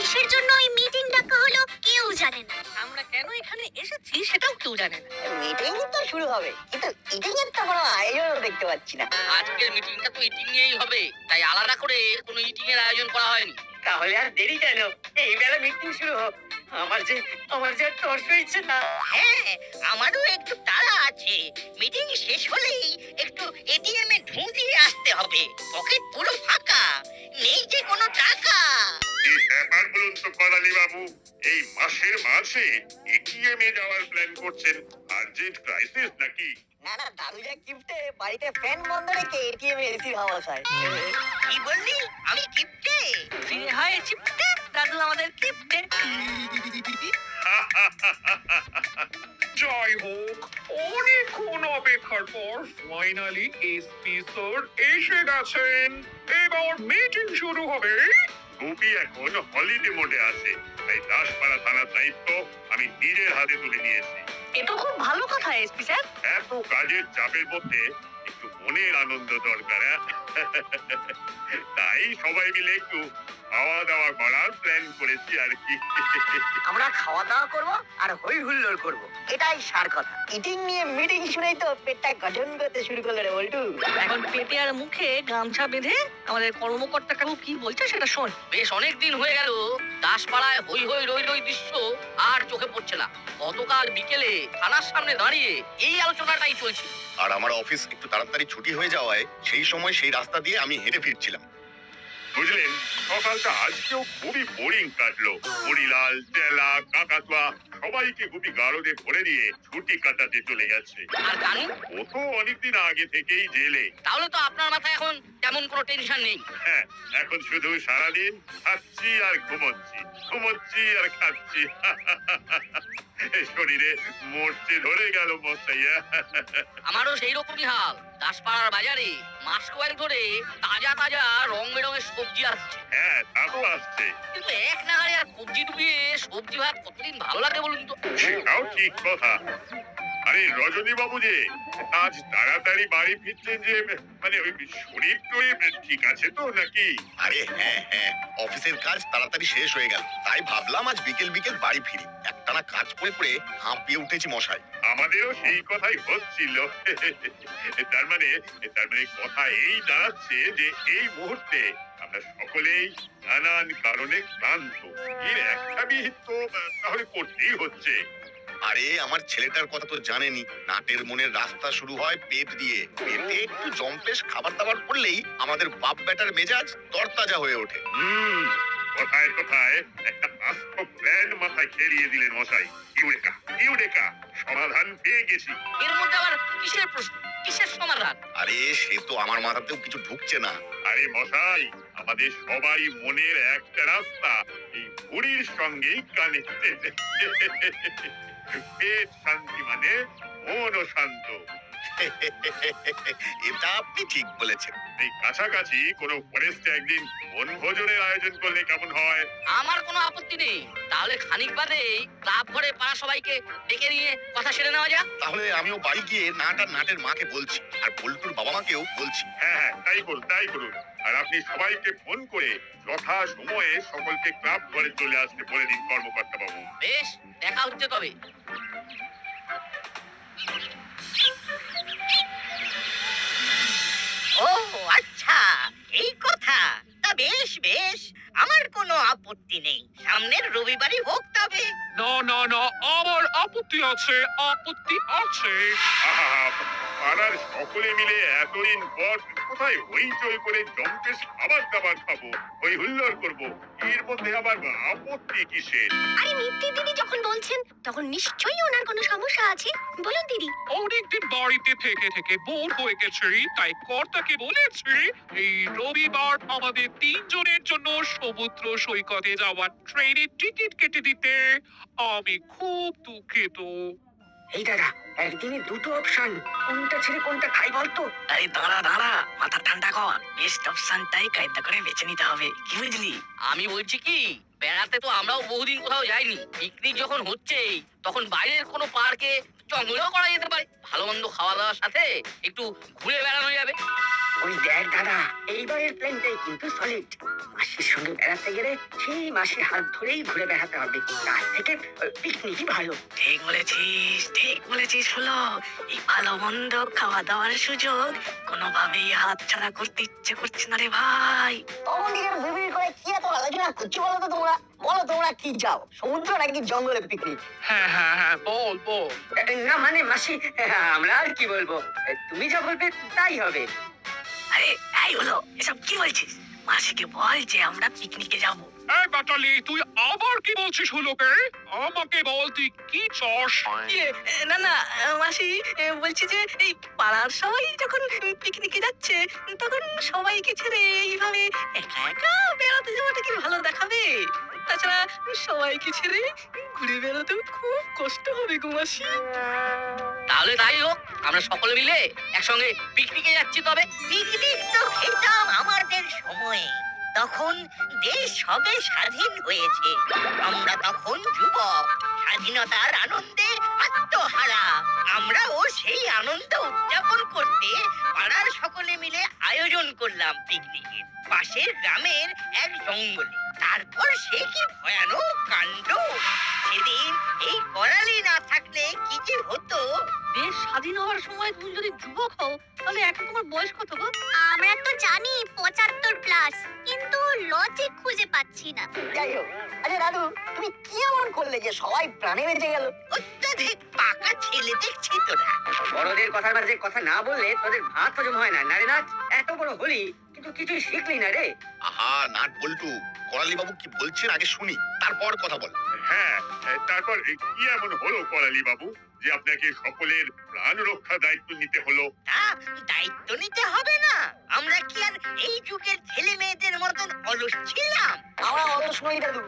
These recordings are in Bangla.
কিসের জন্য এই মিটিং ডাকা হলো কেউ জানে না। আমরা কেন এখানে এসেছি সেটাও কেউ জানে না। মিটিং তো শুরু হবে, কিন্তু ইটিং এর তো কোনো আয়োজন দেখতে পাচ্ছি না। আজকের মিটিংটা তো ইটিং নিয়েই হবে, তাই আলাদা করে কোনো ইটিং এর আয়োজন করা হয়নি। তাহলে আর দেরি কেন, এই বেলা মিটিং শুরু হোক। আমার যে আর তর্স হয়েছে না। হ্যাঁ, আমারও একটু তাড়া আছে। মিটিং শেষ হলেই একটু এটিএম এ ঢুঁ দিয়ে আসতে হবে। পকেট পুরো ফাঁকা, নেই যে কোনো টাকা। এই ব্যাপার বলুন তো করালি বাবু, এই মাসের মাঝে এটিএম এ যাওয়ার প্ল্যান করছেন? আর্জেন্ট ক্রাইসিস নাকি? না না, দাদু যা গিফটে বাড়িতে ফ্যান বন্ধ রেখে এটিএম এ এসির হাওয়া খায়। কি বললি? আমি কিপটে? হয় চিপটে, দাদু আমাদের কিপটে। জয় হোক, অনেকক্ষণ অপেক্ষার পর ফাইনালি এসপি স্যার এসে গেছেন। এবার মিটিং শুরু হবে। গোপী এখন হলিডে মোডে আছে, তাই দাসপাড়া থানার দায়িত্ব আমি নিজের হাতে তুলে নিয়েছি। এ তো খুব ভালো কথা এসপি স্যার। এত কাজের চাপের মধ্যে একটু মনের আনন্দ দরকার। তাই সবাই মিলে একটু খাওয়া দাওয়া করার প্ল্যান করেছি আর কি। আমরা খাওয়া দাওয়া করবো আর হই হুল্লোড় করবো, এটাই সার কথা। ইটিং নিয়ে মিটিং শুনেই তো পেটটা গঠন করতে শুরু করলো রে বল্টু। এখন পেটে আর মুখে গামছা বেঁধে আমাদের কর্মকর্তা কাকু কি বলছে সেটা শোন। বেশ অনেক দিন হয়ে গেল দাসপাড়ায় হই হই রই রই দৃশ্য আর চোখে পড়ছে না। গতকাল বিকেলে থানার সামনে দাঁড়িয়ে এই আলোচনাটাই চলছে। আর আমার অফিস একটু তাড়াতাড়ি ছুটি হয়ে যাওয়ায় সেই সময় সেই রাস্তা দিয়ে আমি হেঁটে ফিরছিলাম। বুঝলেন, সকালটা আজকেও খুবই বোরিং কাটলো। হরিলাল, টেলা, কাকাতুয়া সবাইকে খুবই গারদে ভরে দিয়ে ছুটি কাটাতে চলে গেছে। আর কানু? ও তো অনেকদিন আগে থেকেই জেলে। তাহলে তো আপনার মাথায় এখন তেমন কোনো টেনশন নেই। হ্যাঁ, এখন শুধু সারাদিন খাচ্ছি আর ঘুমোচ্ছি, ঘুমোচ্ছি আর খাচ্ছি। শরীরে মরচে ধরে গেল মশাইয়া। আমারও সেই রকমই হাল। দাসপাড়ার বাজারে মাস কয়েক ধরে তাজা তাজা রং বেরঙের সবজি আসছে। হ্যাঁ, তা তো আসছে, কিন্তু এক নাগারে আর কবজি ডুবিয়ে সবজি ভাত কতদিন ভালো লাগে বলুন তো? সেটাও ঠিক কথা। আরে রজনী বাবু যে আজ তাড়াতাড়ি বাড়ি ফিরছেন যে, মানে ওই শরীর টরীর ঠিক আছে তো নাকি? আরে হ্যাঁ হ্যাঁ, অফিসের কাজ তাড়াতাড়ি শেষ হয়ে গেল, তাই ভাবলাম আজ বিকেল বিকেল বাড়ি ফিরি। একটানা কাজ করে করে হাঁপিয়ে উঠেছি মশাই। আমাদেরও সেই কথাই হচ্ছিল। তার মানে কথা এই দাঁড়াচ্ছে যে এই মুহূর্তে আমরা সকলেই নানান কারণে ক্লান্ত। এর একটা বিহিত তো তাহলে করতেই হচ্ছে। আরে আমার ছেলেটার কথা তো জানেনি, নাটের মনের রাস্তা শুরু হয় পেট দিয়ে। পেটে একটু জম্পেশ খাবার দাবার করলেই আমাদের বাপ বেটার মেজাজ তরতাজা হয়ে ওঠে। কথায় কথায় একটা আস্ত প্ল্যান মাথায় খেলিয়ে দিলেন মশাই। ইউরেকা ইউরেকা, সমাধান পেয়ে গেছি। এর মধ্যে আবার কিসের প্রশ্ন, কিসের সমাধান? আরে সে তো আমার মাথাতেও কিছু ঢুকছে না। আরে মশাই, আমাদের সবাই মনের একটা রাস্তা এই বুড়ির সঙ্গেই কানেক্টেড। পেট শান্তি মানে মনও শান্ত। এটা আপনি ঠিক বলেছেন। এই কাছাকাছি কোনো ফরেস্টে একদিন বনভোজনের আয়োজন করলে কেমন হয়? আমার কোনো আপত্তি নেই। তাহলে খানিক বাদেই ক্লাব ঘরে পাড়া সবাইকে ডেকে নিয়ে কথা সেরে নেওয়া যাক। তাহলে আমিও বাড়ি গিয়ে নাট আর নাটের মাকে বলছি, আর পল্টুর বাবা মাকেও বলছি। হ্যাঁ হ্যাঁ, তাই করুন তাই করুন। আর আপনি সবাইকে ফোন করে যথা সময়ে সকলকে ক্লাব ঘরে চলে আসতে বলে দিন কর্মকর্তা বাবু। বেশ, দেখা হচ্ছে তবে। ও আচ্ছা, এই কথা। তা বেশ বেশ, আমার কোনো আপত্তি নেই। সামনের রবিবারই হোক তবে। না না না, আমার আপত্তি আছে, আপত্তি আছে। আহা, পাড়ার সকলে মিলে এতদিন পর কোথায় হইচই করে জম্পেশ খাবার দাবার খাবো, হই হুল্লোড় করবো, এর মধ্যে আবার আপত্তি কিসের? আরে মিত্তি দিদি যখন বলছেন তখন নিশ্চয়ই ওনার কোনো সমস্যা আছে। বলুন দিদি। অনেকদিন বাড়িতে থেকে থেকে বোর হয়ে গেছি, তাই কর্তাকে বলেছি এই রবিবার আমাদের তিনজনের জন্য সমুদ্র সৈকতে যাওয়ার ট্রেনের টিকিট কেটে দিতে। আমি খুব দুঃখিত। এই দাদা, একদিনে দুটো অপশন, কোনটা ছেড়ে কোনটা খাই বলতো? আরে দাঁড়া দাঁড়া, মাথা ঠান্ডা কর। বেস্ট অপশনটাই কায়দা করে বেছে নিতে হবে, কি বুঝলি? আমি বলছি কি, বেড়াতে তো আমরাও বহুদিন কোথাও যাইনি। পিকনিক যখন হচ্ছেই তখন বাইরের কোনো পার্কে জঙ্গলেও করা যেতে পারে। ভালো মন্দ খাওয়া দাওয়ার সাথে একটু ঘুরে বেড়ানো যাবে। ওই দেখ দাদা, এইবারের প্ল্যানটাই কিন্তু সলিড। মাসির সঙ্গে বেড়াতে গেলে সেই মাসির হাত ধরেই ঘুরে বেড়াতে হবে, তার থেকে পিকনিকই ভালো। ঠিক বলেছিস হলো। এই ভালো মন্দ খাওয়া দাওয়ার সুযোগ কোনোভাবেই হাত ছাড়া করতে ইচ্ছে করছে না রে ভাই। তখন দিকে বিড়বিড় করে কি এত আলোচনা করছো বলো তো তোমরা? বলো তোমরা কি চাও, সমুদ্র নাকি জঙ্গলে পিকনিক? হ্যাঁ বল বল। না মানে মাসি, আমরা আর কি বলবো, তুমি যা বলবে তাই হবে। আরে এই হলো, এসব কি বলছিস? মাসিকে বল যে আমরা পিকনিকে যাবো। এই বাটালি, তুই আবার কি বলছিস হলোকে? আমাকে বল তুই কি চাস? না মাসি, বলছি যে এই পাড়ার সবাই যখন পিকনিকে যাচ্ছে তখন সবাইকে ছেড়ে এইভাবে একা একা বেড়াতে যাওয়াটা কি ভালো দেখাবে? তাছাড়া সবাইকে ছেড়ে ঘুরে বেড়াতেও খুব কষ্ট হবে গো মাসি। তাহলে তাই হোক, আমরা সকলে মিলে একসঙ্গে পিকনিকে যাচ্ছি। তবে পিকনিক তো খেতাম আমাদের সময়ে, তখন দেশ সবে স্বাধীন হয়েছে, আমরা তখন যুবক, স্বাধীনতার আনন্দে আত্মহারা। আমরাও সেই আনন্দ উদযাপন করতে পাড়ার সকলে মিলে আয়োজন করলাম পিকনিকের, পাশের গ্রামের এক জঙ্গলে। তারপর সে কি ভয়ানক কাণ্ড! সেদিন এই করালি না থাকলে কি যে হতো! দেশ স্বাধীন হওয়ার সময় তুমি যদি যুবক হও, তাহলে এখন তোমার বয়স কত গো? আমরা তো জানি 75 প্লাস, কিন্তু লজিক খুঁজে পাচ্ছি না। যাই হোক, আচ্ছা দাদু, তুমি কি এমন করলে যে সবাই প্রাণে বেঁচে গেল? অত্যাধিক পাকা ছেলে দেখছি তোরা। বড়দের কথার মাঝে কথা না বললে তোদের ভাত হজম হয় না, নারে নাথ। এত বড় হলি কিন্তু কিছুই শিখলি না রে। আহা নাট বল্টু, করালি বাবু কি বলছেন আগে শুনি, তারপর কথা বল। হ্যাঁ, তারপর কি এমন হলো করালি বাবু যে আপনাকে সকলের প্রাণ রক্ষা দায়িত্ব নিতে হলো? তা দায়িত্ব নিতে হবে না? আমরা কি আর এই যুগের ছেলে মেয়েদের মতন অলস ছিলাম? আমরা অলস নই দাদু।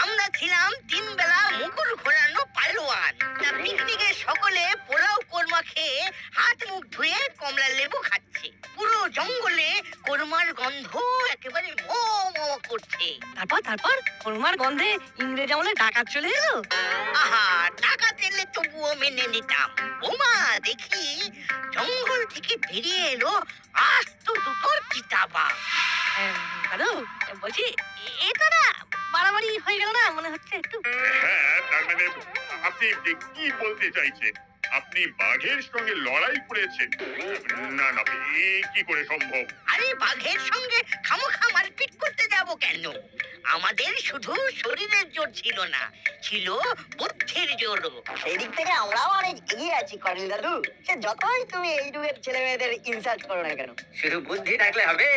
আমরা ছিলাম 3 বেলা মুকুল ঘোরানো পালোয়ান। তা পিকনিকে সকলে পোলাও কোরমা খেয়ে হাত মুখ ধুয়ে কমলা লেবু খাচ্ছে। পুরো জঙ্গলে কোরমার গন্ধ একেবারে মো মো করছে। তারপর কোরমার গন্ধে ইংরেজ আমলে ডাকাত চলে এলো। আহা, টাকা দিলে তবুও মেনে নিতাম। ওমা দেখি জঙ্গল থেকে বেরিয়ে এলো আস্ত দুটো চিতাবাঘ। দাদু বলছি, এটা না বাড়াবাড়ি হয়ে গেল না মনে হচ্ছে একটু? হ্যাঁ, তার মানে আপনি কি বলতে চাইছেন? আপনি বাঘের সঙ্গে লড়াই করেছেন? না না, এ কি করে সম্ভব? আরে বাঘের সঙ্গে খামোখা মারপিট করতে যাব কেন? আমাদের শুধু শরীরের জোর ছিল না, ছিল বুদ্ধির জোরও। সেই দিক থেকে আমরাও অনেক এগিয়ে আছি কর্নেল দাদু। সে যতই তুমি এই যুগের ছেলে মেয়েদের ইনসাল্ট করো না কেন, শুধু বুদ্ধি থাকলে হবে,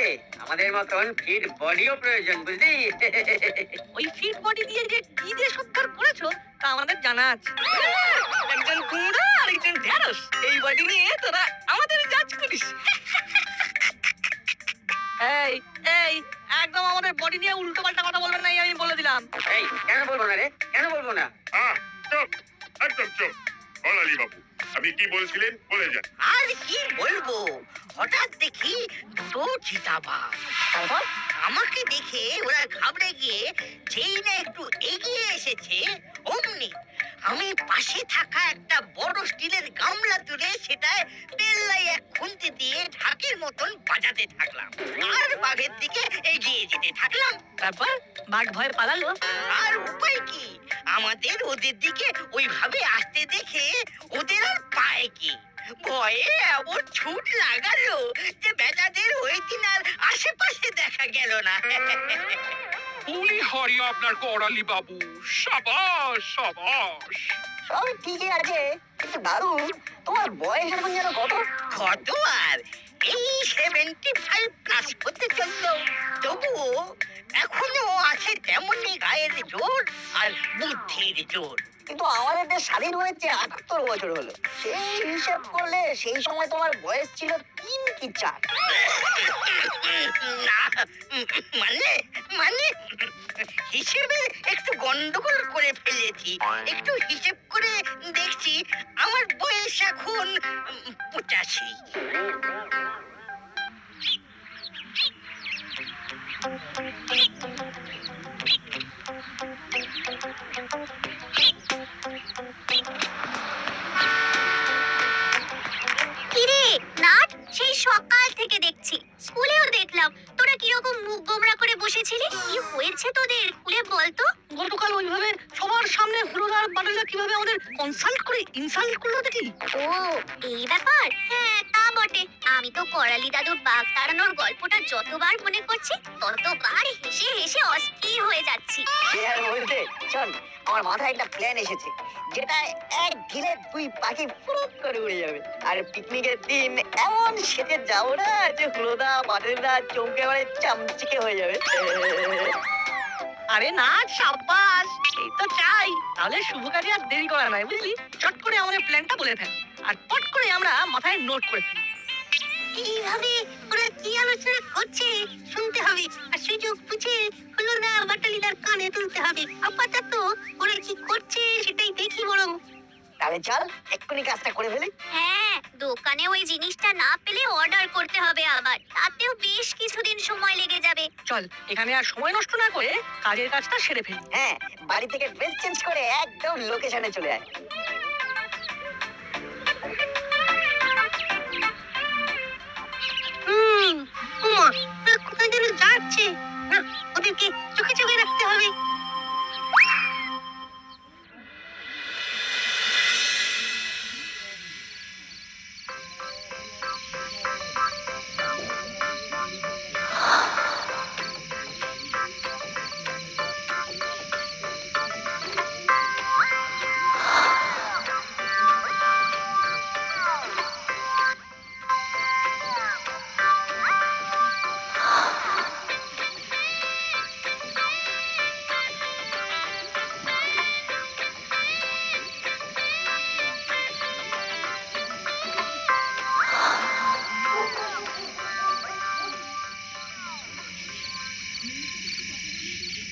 আমাদের মতন ফিট বডিও প্রয়োজন, বুঝলি? ওই ফিট বডি দিয়ে যে কি দিয়ে সৎকার করেছো তা আমাদের জানা আছে। একজন কুমড়া আর একজন ঢেঁড়স, এই বডি নিয়ে তোরা আমাদের জাজ করিস। এই এই একদম আমাদের বডি নিয়ে উল্টো পাল্টা কথা বলবেন না, আমি বলে দিলাম। এই কেন বলবো না রে, কেন বলবো না? চুপ, একদম চুপ। করালি বাবু, আপনি কি বলছিলেন বলে যান। আর কি বলবো, হঠাৎ দেখি দুটো চিতাবাঘ। তারপর আমাকে দেখে ওরা ঘাবড়ে গিয়ে যেই না একটু এগিয়ে এসেছে, অমনি আমি পাশে থাকা একটা বড় স্টিলের গামলা তুলে সেটায় পেল্লাই এক খুন্তি দিয়ে ঢাকের মতন বাজাতে থাকলাম, আর বাঘের দিকে এগিয়ে যেতে থাকলাম। তারপর বাঘ ভয় পালালো। আর উপায় কি, আমাদের ওদের দিকে ওইভাবে আসতে দেখে ওদের আর পায় কি, ভয়ে এমন ছুট লাগালো যে বেচাদের ওই দিন আর আশেপাশে দেখা গেল না। বলি হরি আপনার করালি বাবু, সাবাস সাবাস। সব ঠিকই আছে, কিন্তু দাদু তোমার বয়স এখন যেন কত? কত আর এই 75 প্লাস হতে চললো, তবুও এখনো আছে তেমনি গায়ের জোর আর বুদ্ধির জোর। কিন্তু আমাদের দেশ স্বাধীন হয়েছে 78 বছর হলো, সেই হিসাব করলে সেই সময় তোমার বয়স ছিল 3 কি 4? না মানে মানে হিসেবে একটু গন্ডগোল করে ফেলেছি। একটু হিসেব করে দেখছি আমার বয়স এখন 85। কিরে নাট, সেই সকাল থেকে দেখছি, স্কুলেও দেখলাম তোরা কিরকম মুখ গোমরা করে বসে বসেছিলি? কি হয়েছে তোদের? খুলে বলতো। গতকাল ওইভাবে সবার সামনে হুলোদার বাটুলদা কিভাবে আমাদের কনসাল্ট করে ইনসাল্ট করলো দেখি। ও, এই ব্যাপার? হ্যাঁ, তা বটে। আমি তো করালি দাদুর বাঘ তাড়ানোর গল্পটা যতবার মনে করছি ততবার হেসে হেসে অস্থির হয়ে যাচ্ছি। সে আর বলতে, শোন, আমার মাথায় একটা প্ল্যান এসেছে, যেটা এক ঢিলে দুই পাখি ফুরুত করে উড়ে যাবে। আর পিকনিকের দিন এমন সেজে যাবো না যে হুলোদা বাটুলদা চমকে মানে চামচিকে হয়ে যাবে। আরে না, সাব্বাস, এই তো চাই। তাহলে শুভ কাজে আর দেরি করা নাই, বুঝলি? চট করে আমাদের প্ল্যানটা বলে ফেল, আর পট করে আমরা মাথায় নোট করে ফেলি। এইভাবে ওরা কি আলোচনা করছে শুনতে হবে, আর সুযোগ বুঝে হলোদা বাটালিদার কানে তুলতে হবে। আপাতত ওরা কি করছে সেটাই দেখি বরং। তাহলে চল এক্ষুনি কাজটা করে ফেলি। হ্যাঁ, দোকানে ওই জিনিসটা না পেলে অর্ডার করতে হবে আবার, তাতেও বেশ কিছুদিন সময় লেগে যাবে। চল, এখানে আর সময় নষ্ট না করে কাজের কাজটা সেরে ফেলি। হ্যাঁ, বাড়ি থেকে ড্রেস চেঞ্জ করে একদম লোকেশনে চলে আয়। ওমা, ওরা কোথায় যেন যাচ্ছে। না, ওদেরকে চোখে চোখে রাখতে হবে।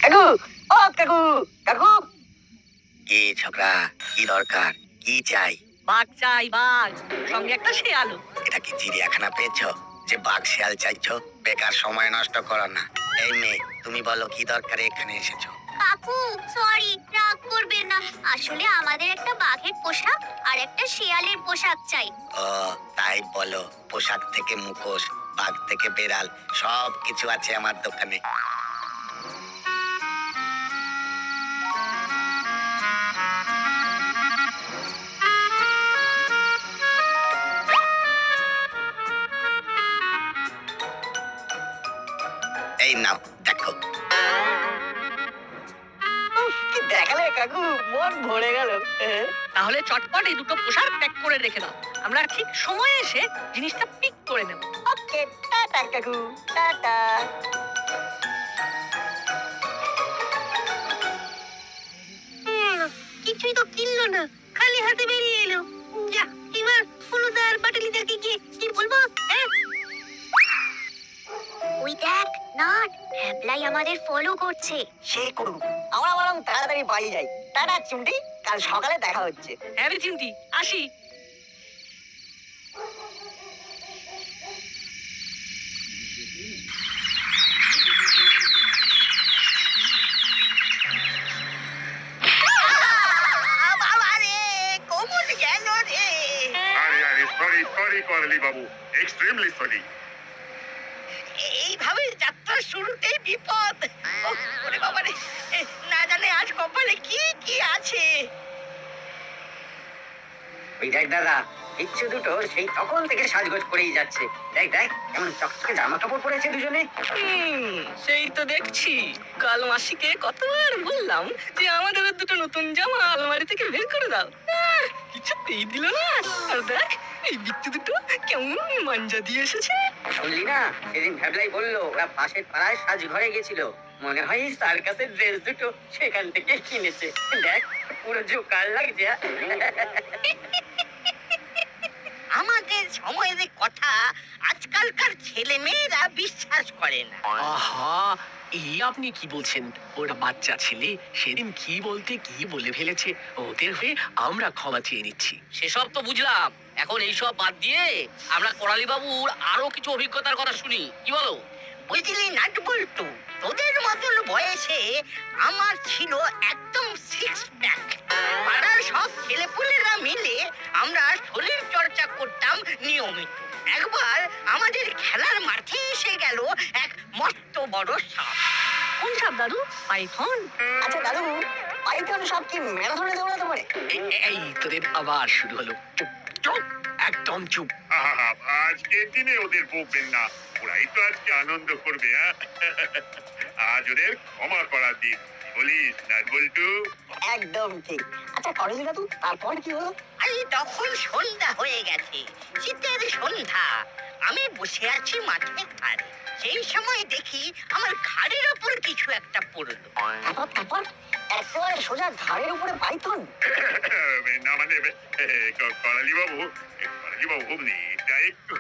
কাকু, ও কাকু, কাকু। কি ছোকরা, কি দরকার, কি চাই? বাঘ চাই, বাঘ, সঙ্গে একটা শেয়ালও। এটা কি চিড়িয়াখানা পেয়েছো যে বাঘ শিয়াল চাইছো? বেকার সময় নষ্ট করো না। এই মেয়ে, তুমি বলো কি দরকারে এখানে এসেছো? কাকু, সরি, রাগ করবেন না। আসলে আমাদের একটা বাঘের পোশাক আর একটা শেয়ালের পোশাক চাই। ও তাই বলো, পোশাক থেকে মুখোশ, বাঘ থেকে বেড়াল, সব কিছু আছে আমার দোকানে। এই নাও, দেখো। উফ, কি দেখালে কাকু, মন ভরে গেল। তাহলে চটপট এই দুটো পোশাক প্যাক করে রেখে দাও, আমরা ঠিক সময়ে এসে জিনিসটা পিক করে নেব। ওকে, টাটা কাকু, টাটা। কিছুই তো কিনলো না, খালি হাতে বেরিয়ে এলো। যা, এবার হলুদার বাটালিদাকে গিয়ে কি বলবো? ওই দেখ, নাট, হ্যাবলাই আমাদের ফলো করছে। সে করুক, আমরা বরং তাড়াতাড়ি বাড়ি যাই। টাটা চিমটি, কাল সকালে দেখা হচ্ছে। হ্যাঁ রে চিমটি, আসি। বাবা রে, কোমর গেল রে। আরে আরে, সরি সরি করালি বাবু, এক্সট্রিমলি সরি। এইভাবে যাত্রার শুরুতেই বিপদ। ওহ, ওরে বাবা রে, না জানে আজ কপালে কি কি আছে। ওই দেখ দাদা, ইচ্ছে দুটো সেই তখন থেকে সাজগোজ করেই যাচ্ছে। দেখ দেখ, এমন চকচকে জামা কাপড় পরেছে দুজনে। সেই তো দেখছি। কাল মাসিকে কতবার বললাম যে আমাদের দুটো নতুন জামা আলমারি থেকে বের করে দাও, কিছুতেই দিল না। আর দেখ, এই বিচ্ছু দুটো কেমন মাঞ্জা দিয়ে এসেছে। শুনলি না, সেদিন ভ্যাবলাই বললো ওরা পাশের পাড়ায় সাজ ঘরে গেছিল। মনে হয় সার্কাসের ড্রেস দুটো সেখান থেকে কিনেছে। দেখ, পুরো জোকার লাগছে। আমাদের সময়ের কথা আজকালকার ছেলে মেয়েরা বিশ্বাস করে না। আহা, এই আপনি কি বলছেন? ওরা বাচ্চা ছেলে, সেদিন কি বলতে কি বলে ফেলেছে। ওদের হয়ে আমরা ক্ষমা চেয়ে নিচ্ছি। সেসব তো বুঝলাম, এখন এইসব বাদ দিয়ে আমরা করালি বাবুর আরো কিছু অভিজ্ঞতার কথা শুনি, কি বলো? বুঝলি নাট বল্টু, তোদের মতন বয়সে আমার ছিল একদম সিক্স প্যাক। পাড়ার সব ছেলেপুলেরা মিলে আমরা শরীর চর্চা করতাম নিয়মিত। একবার আমাদের খেলার মাঠে এসে গেল এক মস্ত বড় সাপ। কোন সাপ দাদু? পাইথন? আচ্ছা দাদু, পাইথন সাপ কি ম্যারাথনে দৌড়াতে পারে? এই তোদের আবার শুরু হলো। চুপ চুপ, একদম চুপ। আহা, আজকের দিনে ওদের বকবেন না, ওরাই তো আজকে আনন্দ করবে। আজ ওদের ক্ষমা করার দিন, কি বলিস না বল্টু? একদম ঠিক। আচ্ছা করেলি দাদু, তারপর কি হলো? এই তখন সন্ধ্যা হয়ে গেছে, শীতের সন্ধ্যা। আমি বসে আছি মাঠের ধারে। সেই সময় দেখি আমার ঘাড়ের ওপর কিছু একটা পড়লো। তারপর একেবারে সোজা ঘাড়ের উপরে পাইথন। না মানে করালি বাবু, এটা একটু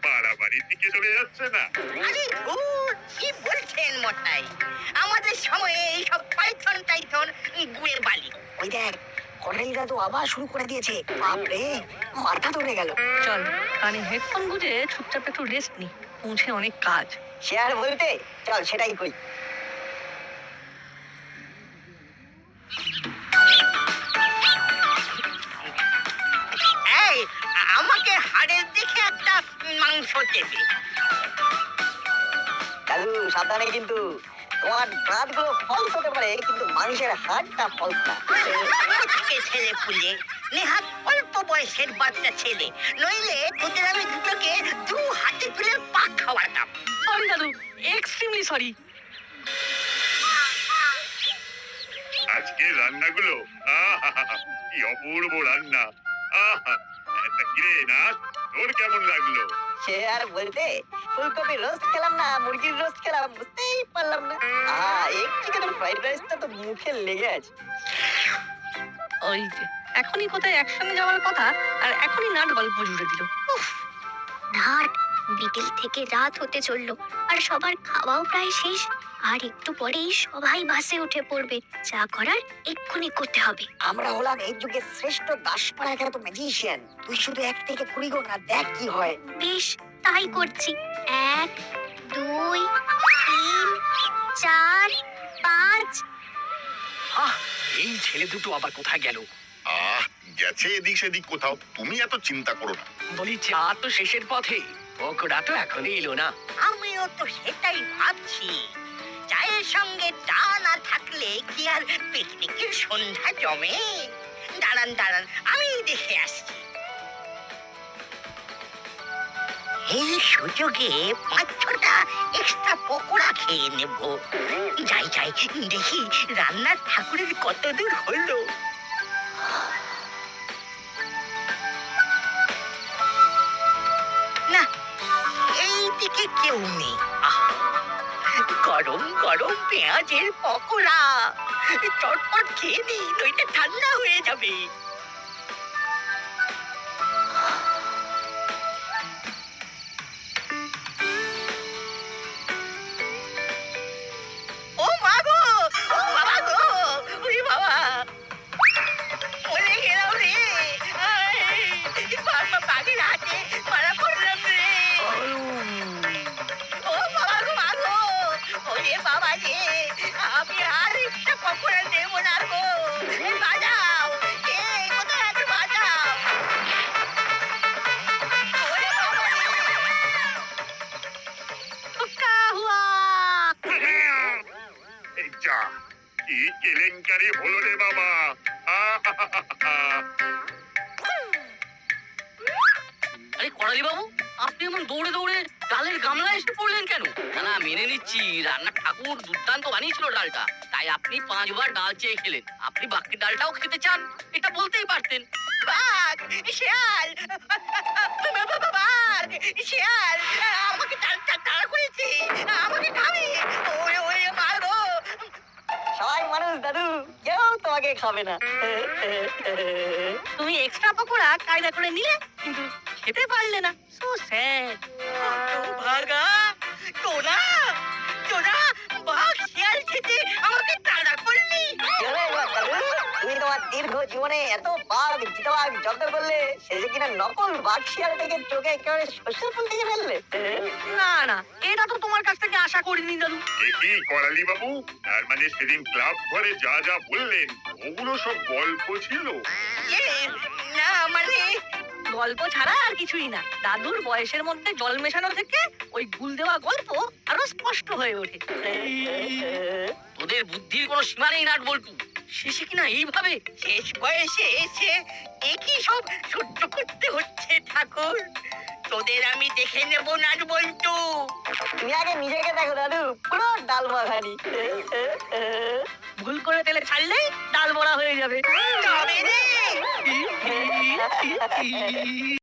বাড়াবাড়ির দিকে চলে যাচ্ছে না? আরে ধুর, কি বলছেন মশাই? আমাদের সময়ে এইসব পাইথন টাইথন গুয়ের বালি। ওই দেখ, করেলি দাদু আবার শুরু করে দিয়েছে। বাপরে, মাথা ধরে গেল। চল কানে হেডফোন গুঁজে চুপচাপ একটু রেস্ট নি, পৌঁছে অনেক কাজ। সে আর বলতে, চল সেটাই করি। এই, আমাকে হাড়ের দিকে একটা মাংস দেবে। দাদু সাবধানে কিন্তু, তোমার দাঁতগুলো ফলস হতে পারে, কিন্তু মানুষের হাড়টা ফলস না। আজকে ছেলে পুলে নেহাত অল্প বয়সের বাচ্চা ছেলে, নইলে তোদের আমি দুটোকে দু হাতে তুলে পাক খাওয়াতাম। সরি দাদু, এক্সট্রিমলি সরি। আজকে রান্নাগুলো কি অপূর্ব রান্না। তা কিরে না, তোর কেমন লাগলো? সে আর বলতে, ফুলকপি রোস্ট খেলাম না মুরগির রোস্ট খেলাম, বুঝতেই পারলাম না। এক চিকেনের ফ্রাইড রাইসটা তো মুখে লেগে আছে। ওই যে এখনই কোথায় একসঙ্গে যাওয়ার কথা, আর এখনই নাট গল্প জুড়ে দিল। নাট, বিকেল থেকে রাত হতে চললো, আর সবার খাওয়াও প্রায় শেষ। আর একটু পরেই সবাই বাসে উঠে পড়বে। যা করার এক্ষুনি করতে হবে। আমরা হলাম এই যুগের শ্রেষ্ঠ দাসপাড়া খেলা তো ম্যাজিশিয়ান। তুই শুধু 1 থেকে 20 গোনা, দেখ কি হয়। বেশ, তাই করছি। 1, 2, 3, 4, 5। এই ছেলে দুটো আবার কোথায় গেল? গেছে এদিক সেদিক কোথাও, তুমি এত চিন্তা করো না। বলি চা তো শেষের পথে, ওরা তো এখনই এলো না। আমিও তো সেটাই ভাবছি। চায়ের সঙ্গে চা না থাকলে কি আর পিকনিকের সন্ধ্যা জমে? দাঁড়ান দাঁড়ান, আমি দেখে আসছি। এই সুযোগে 5-6টা এক্সট্রা পকোড়া খেয়ে নেব। যাই যাই, দেখি রান্নার ঠাকুরের কত দূর হলো। না, এই দিকে কেউ নেই। গরম গরম পেঁয়াজের পকোড়া, চটপট খেয়ে নি, নইলে ঠান্ডা হয়ে যাবে। ও মা গো, ও বাবা গো, ওরে বাবা, মরে গেলাম রে। বাঘের হাতে মারা পড়লাম রে। ও বাবা গো, মা গো, ওরে বাবা রে, আমি আর একটা পকোড়া নেব না গো। বাজাও, কোথায় আছে বাজাও। ওরে বাবা রে। হুক্কা হুয়া। এই যা, কি কেলেঙ্কারি হলো রে বাবা। আরে করালি বাবু, আপনি এমন দৌড়ে দৌড়ে ডালের গামলা এসে পড়লেন কেন? না মেনে নিচ্ছি, রান্নার ঠাকুর দুর্দান্ত বানিয়েছিল ডালটা, তাই আপনি 5 বার ডাল চেয়ে খেলেন। আপনি বাকি ডালটাও খেতে চান, এটা বলতেই পারতেন। বাঘ, শিয়াল, বাঘ, শিয়াল, আমাকে তাড়া করেছে, আমাকে খাবে। ওরে ওরে মা গো। সবাই মানুষ দাদু, কেউ তোমাকে খাবে না। তুমি এক্সট্রা পকোড়া কায়দা করে নিলে, কিন্তু খেতে পারলে না। So sad. ভাগা, টোনা, টোনা, বাঘ শিয়াল খেতে আমাকে তাড়া করলি। চলে এবার দাদু, তুমি তোমার দীর্ঘ জীবনে এত বাঘ চিতাবাঘ জব্দ করলে, শেষে কিনা নকল বাঘ শিয়াল থেকে চোখে একেবারে শস্যের ফুল থেকে ফেললে। না না, এটা তো তোমার কাছ থেকে আশা করিনি দাদু। কি করালি বাবু, তার মানে সেদিন ক্লাব ঘরে যা যা বললেন ওগুলো সব গল্প ছিল? না মানে গল্প ছাড়া আর কিছুই না। দাদুর বয়সের মধ্যে জল মেশানো থেকে ওই গুল দেওয়া গল্প আরো স্পষ্ট হয়ে ওঠে। তোদের বুদ্ধির কোনো সীমা নেই নাট বল্টু। শেষে কিনা এইভাবে শেষ বয়সে এসে একই সব সহ্য করতে হচ্ছে ঠাকুর। তোদের আমি দেখে নেব নাট বল্টু। তুমি আগে নিজেকে দেখো দাদু, পুরো ডাল মাখানি। ভুল করে তেলে ছাড়লেই ডাল বড়া হয়ে যাবে। তবে রে